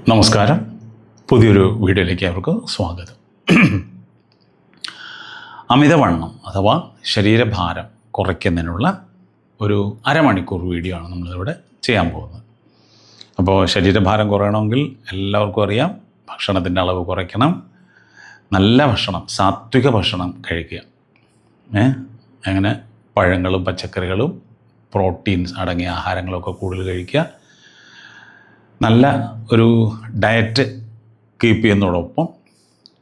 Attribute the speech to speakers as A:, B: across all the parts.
A: നമസ്കാരം. പുതിയൊരു വീഡിയോയിലേക്ക് അവർക്ക് സ്വാഗതം. അമിതവണ്ണം അഥവാ ശരീരഭാരം കുറയ്ക്കുന്നതിനുള്ള ഒരു അരമണിക്കൂർ വീഡിയോ ആണ് നമ്മളിവിടെ ചെയ്യാൻ പോകുന്നത്. അപ്പോൾ ശരീരഭാരം കുറയണമെങ്കിൽ എല്ലാവർക്കും അറിയാം, ഭക്ഷണത്തിൻ്റെ അളവ് കുറയ്ക്കണം. നല്ല ഭക്ഷണം, സാത്വിക ഭക്ഷണം കഴിക്കുക. അങ്ങനെ പഴങ്ങളും പച്ചക്കറികളും പ്രോട്ടീൻസ് അടങ്ങിയ ആഹാരങ്ങളൊക്കെ കൂടുതൽ കഴിക്കുക. നല്ല ഒരു ഡയറ്റ് കീപ്പ് ചെയ്യുന്നതോടൊപ്പം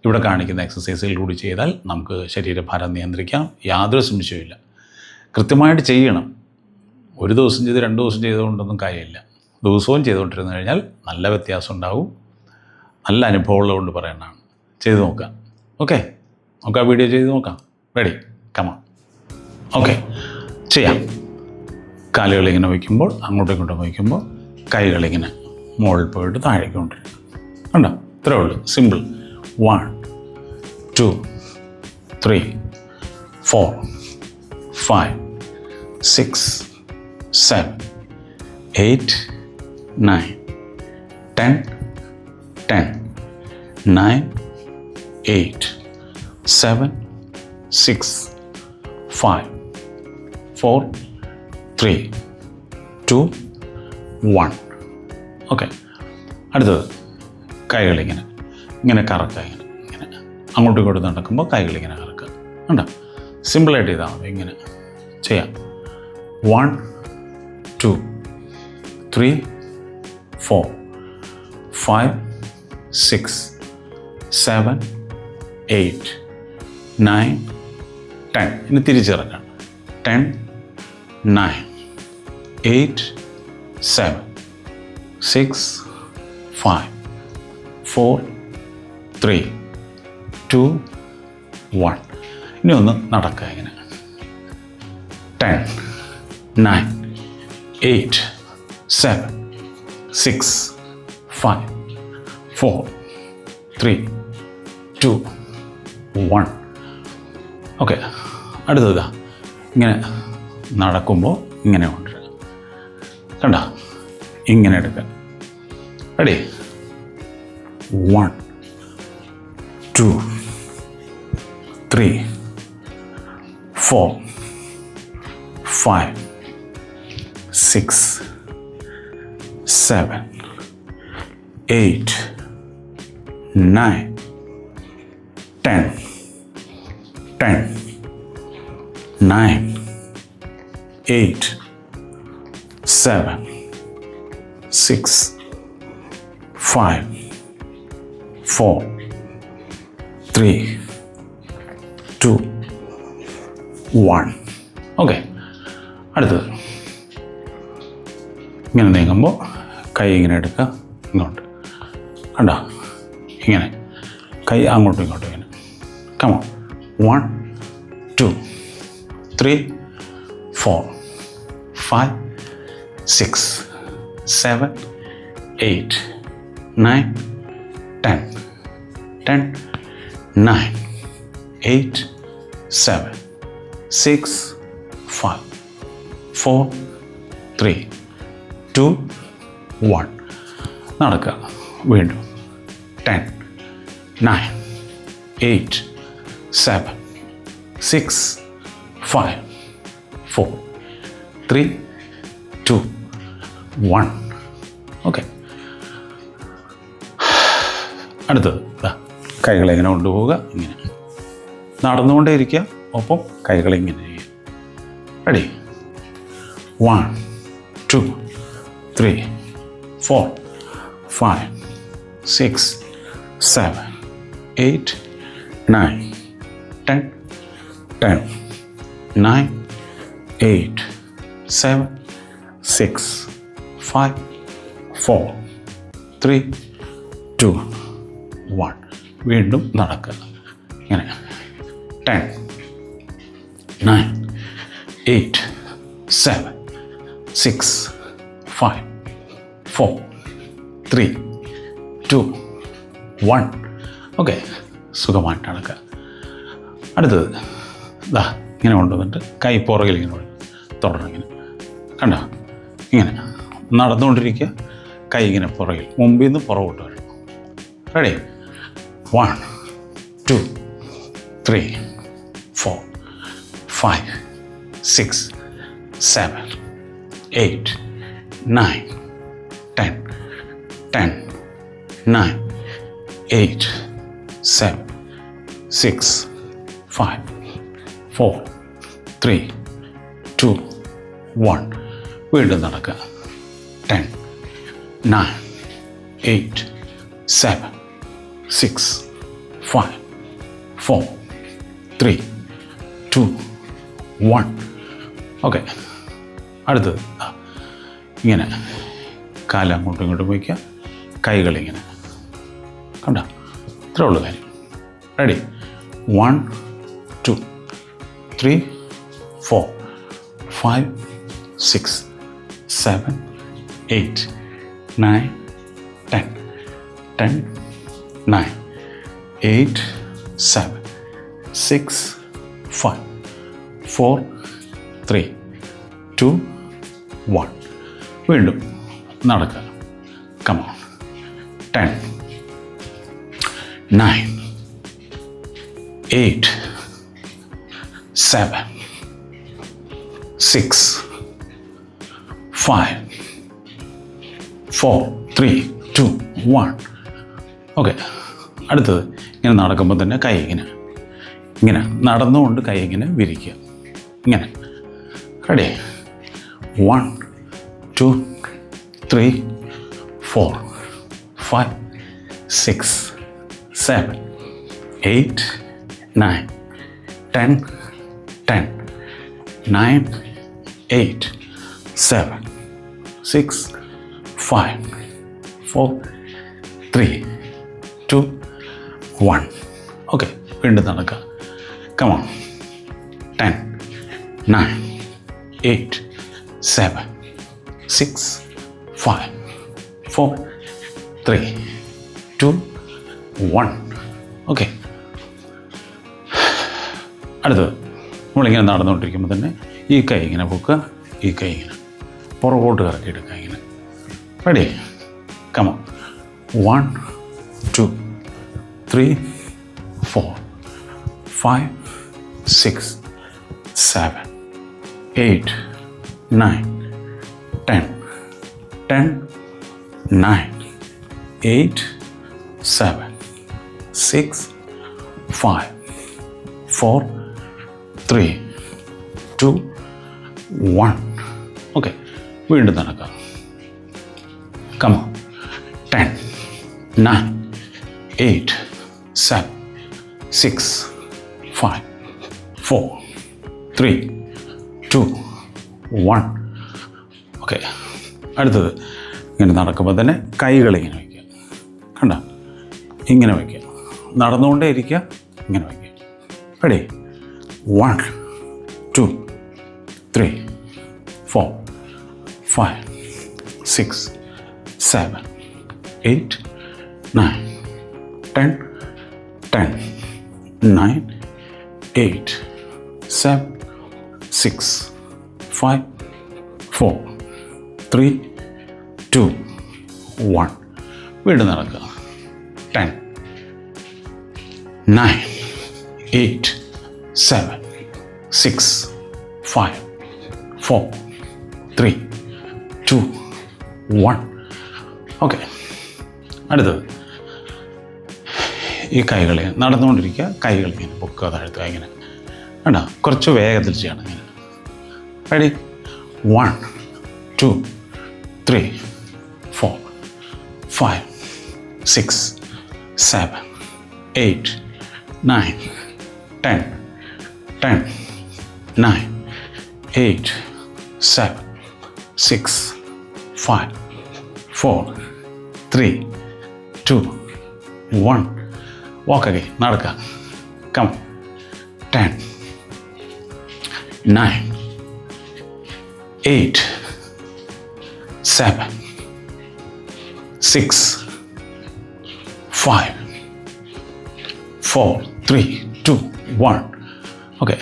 A: ഇവിടെ കാണിക്കുന്ന എക്സസൈസുകൾ കൂടി ചെയ്താൽ നമുക്ക് ശരീരഭാരം നിയന്ത്രിക്കാം. യാതൊരു സംശയവുമില്ല. കൃത്യമായിട്ട് ചെയ്യണം. ഒരു ദിവസം ചെയ്ത് 2 ദിവസം ചെയ്തുകൊണ്ടൊന്നും കാര്യമില്ല. ദിവസവും ചെയ്തുകൊണ്ടിരുന്നു കഴിഞ്ഞാൽ നല്ല വ്യത്യാസം ഉണ്ടാവും. നല്ല അനുഭവമുള്ളതുകൊണ്ട് പറയണതാണ്. ചെയ്ത് നോക്കാം. ഓക്കെ, നമുക്ക് ആ വീഡിയോ ചെയ്ത് നോക്കാം. Ready, come on. ഓക്കെ, ചെയ്യാം. കാലുകളിങ്ങനെ വയ്ക്കുമ്പോൾ, അങ്ങോട്ടും ഇങ്ങോട്ടും വയ്ക്കുമ്പോൾ കൈകളിങ്ങനെ മുകളിൽ പോയിട്ട് താഴേക്ക് കൊണ്ടിരിക്കും. കണ്ടോ? ഇത്രേ ഉള്ളൂ. സിമ്പിൾ. 1 2 3 4 5 6 7 8 9 10 10 9 8 7 6 5 4 3 2 1. ഓക്കെ, അടുത്തത് കൈകളിങ്ങനെ കറക്കുക. ഇങ്ങനെ അങ്ങോട്ടും ഇങ്ങോട്ടും നടക്കുമ്പോൾ കൈകളിങ്ങനെ കറക്കുക. കണ്ടോ? സിമ്പിളായിട്ട് ചെയ്താൽ മതി. ഇങ്ങനെ ചെയ്യാം. 1 2 3 4 5 6 7 8 9 10. ഇനി തിരിച്ചിറങ്ങാം. 10 9 8 7 6 5 4 3 2 1. ഇനി ഒന്ന് നടക്കുക. ഇങ്ങനെ 10 9 8 7 6 5 4 3 2 1. ഓക്കെ, അടുത്തത് ഇങ്ങനെ നടക്കുമ്പോൾ ഇങ്ങനെ കൊണ്ടുവരിക. കണ്ടോ? ഇങ്ങനെ എടുക്കുക. റെഡി? 1 2 3 4 5 6 7 8 9 10 10 9 8 7 6 5 4 3 2 1. ഓക്കെ, അടുത്തത് ഇങ്ങനെ നീങ്ങുമ്പോൾ കൈ ഇങ്ങനെ എടുക്കുക. ഇങ്ങോട്ട് കണ്ടോ? ഇങ്ങനെ കൈ അങ്ങോട്ടും ഇങ്ങോട്ടും ഇങ്ങനെ. കമോൺ. 1 2 3 4 5 6 7 8 9 10 10 9 8 7 6 5 4 3 2 1. നടക്കുക. വീണ്ടും 10 9 8 7 6 5 4 3 2 1. ഓക്കെ, അടുത്തത് കൈകളെ ഇങ്ങനെ കൊണ്ടുപോവുക. ഇങ്ങനെ നടന്നുകൊണ്ടേ ഇരിക്കുക. ഒപ്പം കൈകളിങ്ങനെ ചെയ്യുക. റെഡി? 1 2 3 4 5 6 7 8 9 10 10 9 8 7 6 5 4 3 2 1. വീണ്ടും നടക്കുക. ഇങ്ങനെ 10 9 8 7 6 5 4 3 2 1. ഓക്കെ, സുഖമായിട്ട് നടക്കുക. അടുത്തത് ഇങ്ങനെ കൊണ്ടുവന്നിട്ട് കൈ പുറകിൽ ഇങ്ങനെ തുടരണം. ഇങ്ങനെ കണ്ടോ? ഇങ്ങനെ നടന്നുകൊണ്ടിരിക്കുക. കൈ ഇങ്ങനെ പുറകിൽ, മുമ്പിൽ നിന്ന് പുറകോട്ട് വരണം. റെഡി? 1 2 3 4 5 6 7 8 9 10 10 9 8 7 6 5 4 3 2 1. വീണ്ടും നടക്കുക. 10 9 8 7 6 5 4 3 2 1. ഓക്കെ. അടുത്തത് ഇങ്ങനെ കാല് അങ്ങോട്ടും ഇങ്ങോട്ടും വയ്ക്കുക, കൈകളിങ്ങനെ. കണ്ടോ? ഇത്രേ ഉള്ളൂ കാര്യം. റെഡി? 1 2 3 4 5 6 7 8 9 10 10 9 8 7 6 5 4 3 2 1. വീണ്ടും നടക്കുക. Come on. 10 9 8 7 6 5 4 3 2 1. ഓക്കെ. അടുത്തത് ഇങ്ങനെ നടക്കുമ്പോൾ തന്നെ കൈ ഇങ്ങനെ നടന്നുകൊണ്ട് കൈ ഇങ്ങനെ വിരിക്കുക. ഇങ്ങനെ. റെഡി? 1 2 3 4 5 6 7 8 9 10 10 9 8 7 6 5 4 3 2 1. ഓക്കെ. വീണ്ടും നടക്കുക. Come on. 10 9 8 7 6 5 4 3 2 1. ഓക്കെ. അടുത്തത് നമ്മളിങ്ങനെ നടന്നുകൊണ്ടിരിക്കുമ്പോൾ തന്നെ ഈ കൈ ഇങ്ങനെ പൊക്കുക, ഈ കൈ ഇങ്ങനെ പുറകോട്ട് കറക്കിയെടുക്കുക. ഇങ്ങനെ. റെഡി? Come on. 1 2 3 4 5 6 7 8 9 10 10 9 8 7 6 5 4 3 2 1. ഓക്കെ. വീണ്ടും നടക്കുക. Come on. 10 9 8 7 6 5 4 3 2 1. ഓക്കെ. അടുത്തത് ഇങ്ങനെ നടക്കുമ്പോൾ തന്നെ കൈകളിങ്ങനെ വയ്ക്കുക. കണ്ട? ഇങ്ങനെ വയ്ക്കുക. നടന്നുകൊണ്ടേ ഇരിക്കുക. ഇങ്ങനെ വയ്ക്കുക. റെഡി? 1 2 3 4 5 6 7 8 9 10 10 9 8 7 6 5 4 3 2 1. വീണ്ടും നടക്കുക. 10 9 8 7 6 5 4 3 2 1. ഓക്കെ. അടുത്തത് ഈ കൈകളെ നടന്നുകൊണ്ടിരിക്കുക, കൈകളിങ്ങനെ പൊക്കുക, താഴ്ത്തുക. ഇങ്ങനെ വേണ്ട, കുറച്ച് വേഗത്തിൽ ചെയ്യണം. ഇങ്ങനെ. റെഡി? 1 2 3 4 5 6 7 8 9 10 10 9 8 7 6 5 4 3 2 1. വാക്ക് അഗൈൻ. നടക്കുക. കം. 10 9 8 7 6 5 4 3 2 1. ഓക്കെ.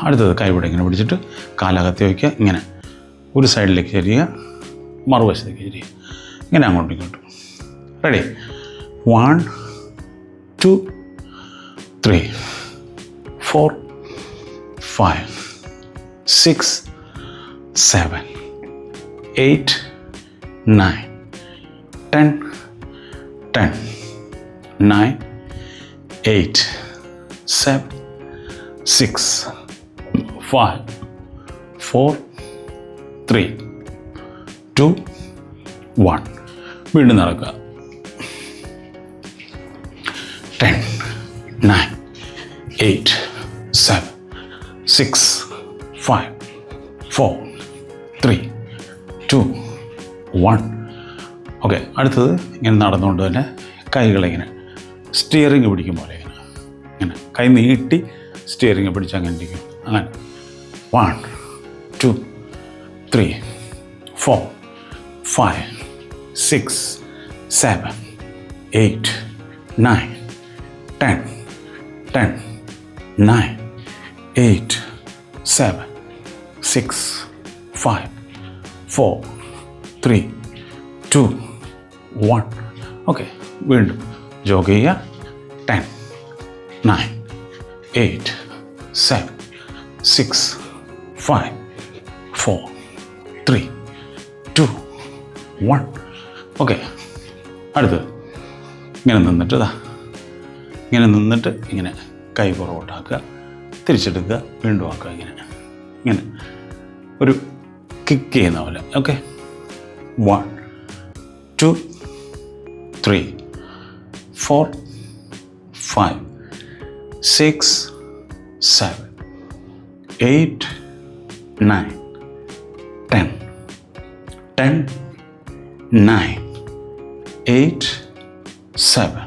A: അടുത്തത് കൈവിടെ ഇങ്ങനെ പിടിച്ചിട്ട് കാലകത്തി വയ്ക്കുക. ഇങ്ങനെ ഒരു സൈഡിലേക്ക് ചെരിയുക, മറുവശത്തേക്ക് ചെരിയുക. ഇങ്ങനെ അങ്ങോട്ടും ഇങ്ങോട്ടും. റെഡി? 1 2 3 4 5 6 7 8 9 10 10 9 8 7 6 5 4 3 2 1. വീണ്ടും നടക്കുക. 10 9 8 7 6 5 4 3 2 1. ഓക്കെ, അടുത്തത് ഇങ്ങനെ നടന്നുകൊണ്ട് തന്നെ കൈകളിങ്ങനെ സ്റ്റിയറിങ് പിടിക്കും പോലെ ഇങ്ങനെ കൈ നീട്ടി സ്റ്റിയറിങ് പിടിച്ച് അങ്ങനെ ഇരിക്കും. അങ്ങനെ 1 2 3 4 5 6 7 8 9 10 10 9 8 7 6 5 4 3 2 1. ഓക്കെ, വീണ്ടും ജോഗ് ചെയ്യുക. 10 9 8 7 6 5 4 3 2 1. ഓക്കെ, അടുത്തത് ഇങ്ങനെ നിന്നിട്ട് ഇങ്ങനെ നിന്നിട്ട് ഇങ്ങനെ കൈ പുറകോട്ടാക്കുക, തിരിച്ചെടുക്കുക, വീണ്ടും ആക്കുക. ഇങ്ങനെ ഒരു കിക്ക് ചെയ്യുന്ന പോലെ. ഓക്കെ, 1 2 3 4 5 6 7 8 9 10 10 9 8 7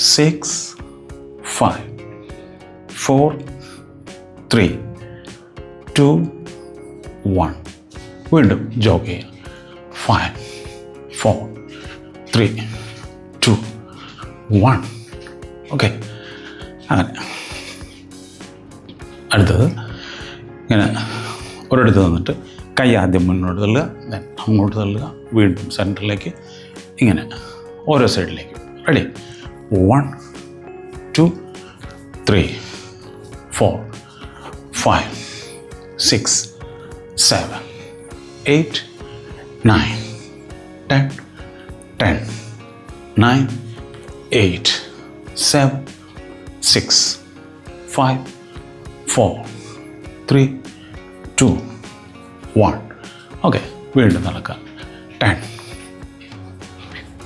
A: 6 5 4 3 2 1. വീണ്ടും ജോഗ് ചെയ്യുക. 5 4 3 2 1. ഓക്കെ, അങ്ങനെ. അടുത്തത് ഇങ്ങനെ ഒരിടത്ത് നിന്നിട്ട് കൈ ആദ്യം മുന്നോട്ട് തള്ളുക, ദെൻ അങ്ങോട്ട് തള്ളുക, വീണ്ടും സെൻറ്ററിലേക്ക്, ഇങ്ങനെ ഓരോ സൈഡിലേക്കും. റെഡി? 1 2 3 4 5 6 7 8 9 10 10 9 8 7 6 5 4 3 2 1. ഓക്കെ, വീണ്ടും നടക്കുക. 10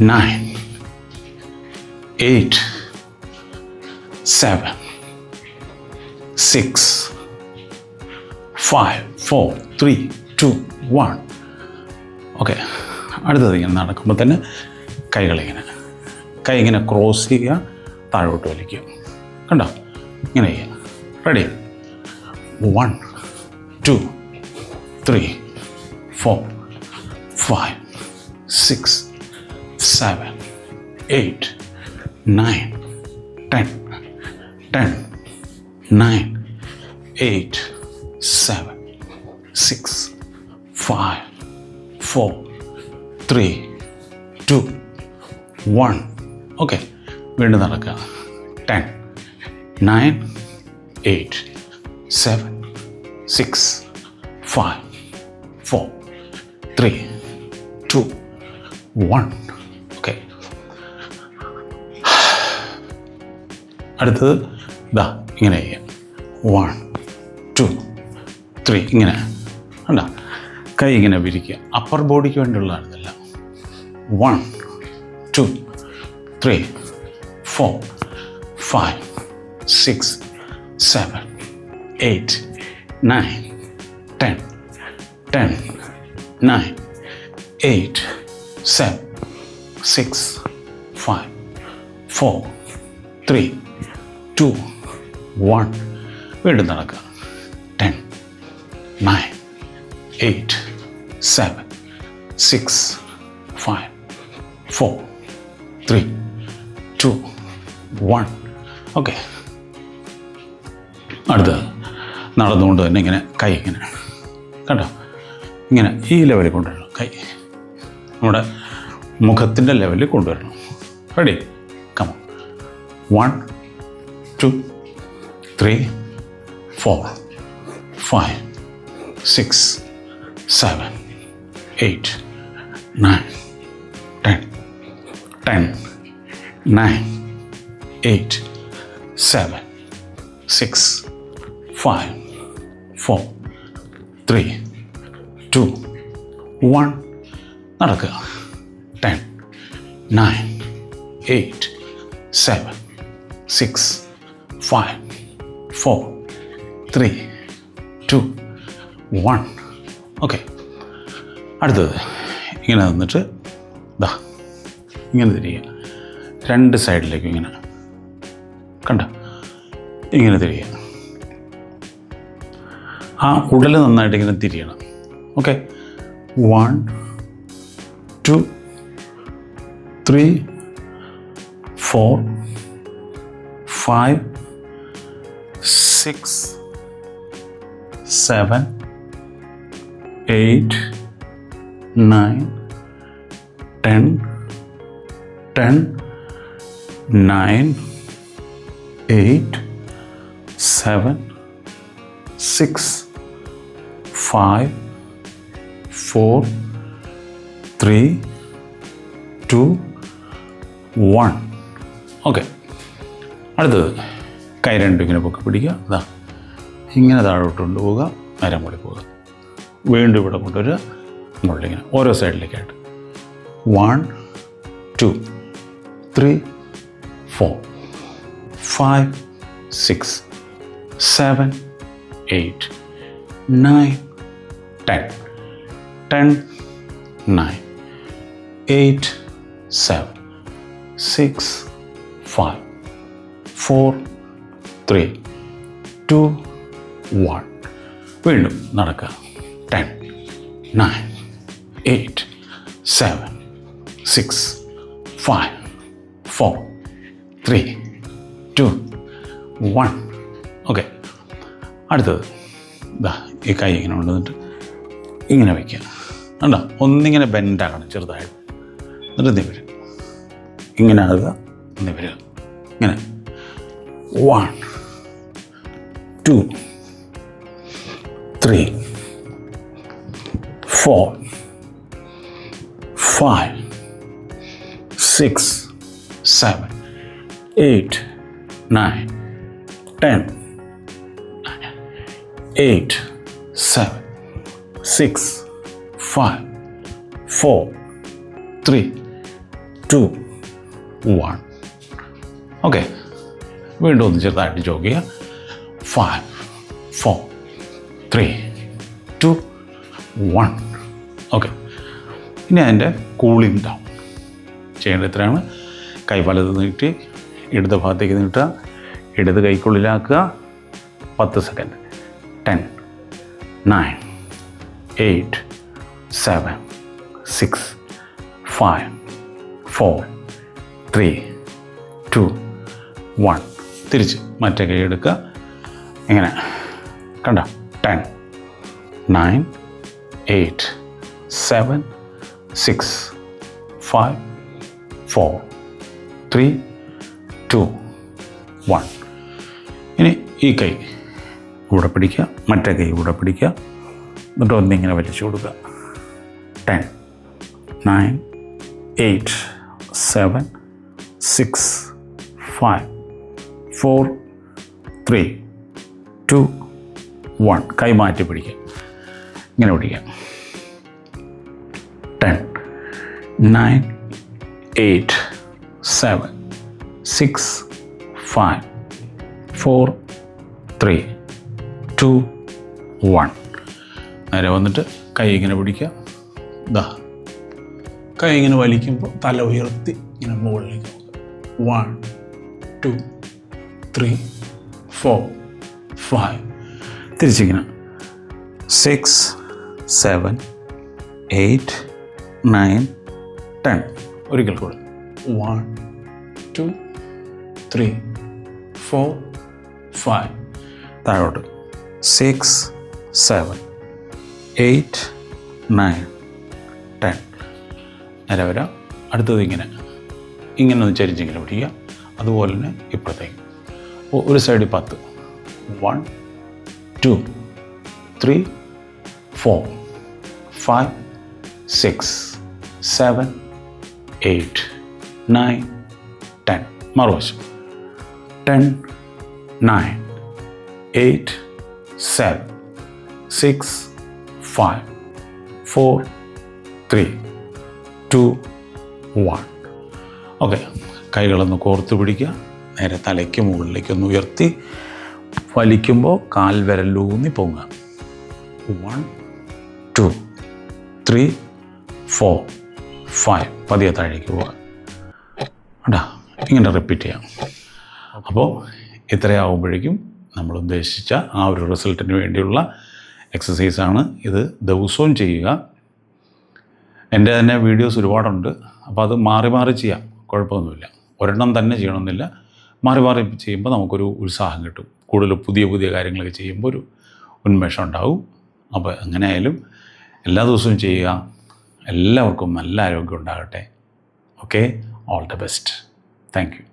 A: 9 8 7 6 5 4 3 2 1. ഓക്കെ, അടുത്തത് ഇങ്ങനെ നടക്കുമ്പോൾ തന്നെ കൈ ഇങ്ങനെ ക്രോസ് ചെയ്യുക, താഴോട്ട് വലിക്കുക. കണ്ടോ? ഇങ്ങനെ ചെയ്യുക. റെഡി? 1 2 3 4 5 6 7 8 9 10 10 9 8 7 6 5 4 3 2 1. ഓക്കെ, വീണ്ടും നടക്കുക. 10 9 8 7 6 5 4 3 2 1. ഓക്കെ, അടുത്തത് ഇങ്ങനെ ചെയ്യാം. 1 2 3 ഇങ്ങനെ. കണ്ടോ? കൈ ഇങ്ങനെ വിരിക്കുക. അപ്പർ ബോഡിക്ക് വേണ്ടിയുള്ളതാണ് ഇതെല്ലാം. 1 2 3 4 5 6 7 8 9 10 10 9 8 7 6 5 4 3 2 1. വീണ്ടും നടക്കുക. 10 9 8 7 6 5 4 3 2 1. ഓക്കെ, അടുത്തത് നടന്നുകൊണ്ട് തന്നെ ഇങ്ങനെ കൈ ഇങ്ങനെ. കണ്ടോ? ഇങ്ങനെ ഈ ലെവലിൽ കൊണ്ടുവരണം കൈ. നമ്മുടെ മുഖത്തിൻ്റെ ലെവലിൽ കൊണ്ടുവരണം. റെഡി? Come on. 1 2 3 4 5 6 7 8 9 10 10 9 8 7 6 5 4 3 2 1. നടക്കുക. 10 9 8 7 6 5 4 3 2 1. ഓക്കെ. അടുത്തത് ഇങ്ങനെ നിന്നിട്ട് ദാ ഇങ്ങനെ തിരിയുക. 2 സൈഡിലേക്ക് ഇങ്ങനെ കണ്ട ഇങ്ങനെ തിരിയുക. ആ ഉടൽ നന്നായിട്ട് ഇങ്ങനെ തിരിയണം. ഓക്കെ. 1 2 3 4 5 6 7 8 9 10 10 9 8 7 6 5 4 3 2 1. ഓക്കെ. അടുത്തത് കൈ രണ്ടും ഇങ്ങനെ പൊക്കി പിടിക്കുക. അതാ ഇങ്ങനെ താഴോട്ട് കൊണ്ടുപോവുക. നേരെ മുകളിൽ പോവുക. വീണ്ടും ഇവിടെ കൊണ്ടുവരിക. മുകളിലിങ്ങനെ ഓരോ സൈഡിലേക്കായിട്ട്. 1 2 3 4 5 6 7 8 9 10 10 9 8 7 6 5 4 3 2 1. വീണ്ടും നടക്കുക. 10 9 8 7 6 5 4 3 2 1. ഓക്കെ. അടുത്തത് ഇതാ ഈ കൈ ഇങ്ങനെ കൊണ്ടുവന്നിട്ട് ഇങ്ങനെ വയ്ക്കുക. കണ്ടോ? ഒന്നിങ്ങനെ ബെൻഡാകണം ചെറുതായിട്ട്. എന്നിട്ട് നിവരുക. ഇങ്ങനെ ആകുക. നിവരുക. ഇങ്ങനെ 1 2 3 4 5 6 7 8 9 10 8 7 6 5 4 3 2 1. ഓക്കെ. വീണ്ടും ഒന്ന് ചെറുതായിട്ട് ജോഗ് ചെയ്യുക. 5 4 3 2 1. ഓക്കെ. ഇനി അതിൻ്റെ കൂളിംഗ് ഡൗൺ ചെയ്യേണ്ടത് എത്രയാണ്? കൈ വലത് നീട്ടി ഇടത് ഭാഗത്തേക്ക് നീട്ടുക. ഇടത് കൈക്കുള്ളിലാക്കുക. 10 സെക്കൻഡ്. 10 9 8 7 6 5 4 3 2 1. തിരിച്ച് മറ്റേ കൈ എടുക്കുക. ഇങ്ങനെ കണ്ട 10 9 8 7 6 5 4 3 2 1. ഇനി ഈ കൈ ഇവിടെ പിടിക്കുക. മറ്റേ കൈ ഇവിടെ പിടിക്കുക. എന്നിട്ട് ഒന്നിങ്ങനെ വലിച്ചു കൊടുക്കുക. 10 9 8 7 6 5 4 3 2 1. കൈ മാറ്റി പിടിക്കുക. ഇങ്ങനെ പിടിക്കുക. 10 9 8 7 6 5 4 3 2 1. നേരെ വന്നിട്ട് കൈ ഇങ്ങനെ പിടിക്കുക. ദാ കൈ ഇങ്ങനെ വലിക്കുമ്പോൾ തല ഉയർത്തി ഇങ്ങനെ മുകളിലേക്ക് നോക്കുക. 1 2 3 4 5. തിരിച്ചിങ്ങനെ 6 7 8 9 10. ഒരിക്കൽ കൂടെ 1 2 3 4 5. താഴോട്ട് 6 7 8 9 10. നേരെ വരാം. അടുത്തത് ഇങ്ങനെ ഒന്ന് ചരിച്ചിങ്ങനെ പിടിക്കുക. അതുപോലെ തന്നെ ഇപ്പുറത്തേക്ക്. അപ്പോൾ ഒരു സൈഡിൽ 10. 1 2 3 4 5 6 7 8 9 10. മറുവശം 10 9 8 7 6 5 4 3 2 1. ഓക്കെ, കൈകളൊന്ന് കോർത്ത് പിടിക്കുക. നേരെ തലയ്ക്ക് മുകളിലേക്കൊന്ന് ഉയർത്തി വലിക്കുമ്പോൾ കാൽ വിരലൂന്നി പൊങ്ങുക. 1 2 3 4 5. പതിയെ താഴേക്ക് പോവുക. കേട്ടോ, ഇങ്ങനെ റിപ്പീറ്റ് ചെയ്യാം. അപ്പോൾ ഇത്രയാവുമ്പോഴേക്കും നമ്മൾ ഉദ്ദേശിച്ച ആ ഒരു റിസൾട്ടിന് വേണ്ടിയുള്ള എക്സസൈസാണ് ഇത്. ദിവസവും ചെയ്യുക. എൻ്റെ തന്നെ വീഡിയോസ് ഒരുപാടുണ്ട്. അപ്പോൾ അത് മാറി മാറി ചെയ്യാം, കുഴപ്പമൊന്നുമില്ല. ഒരെണ്ണം തന്നെ ചെയ്യണമെന്നില്ല. മാറി മാറി ചെയ്യുമ്പോൾ നമുക്കൊരു ഉത്സാഹം കിട്ടും. കൂടുതൽ പുതിയ പുതിയ കാര്യങ്ങളൊക്കെ ചെയ്യുമ്പോൾ ഒരു ഉന്മേഷം ഉണ്ടാവും. അപ്പോൾ എങ്ങനെയായാലും എല്ലാ ദിവസവും ചെയ്യുക. എല്ലാവർക്കും നല്ല ആരോഗ്യം ഉണ്ടാകട്ടെ. Okay, all the best. Thank you.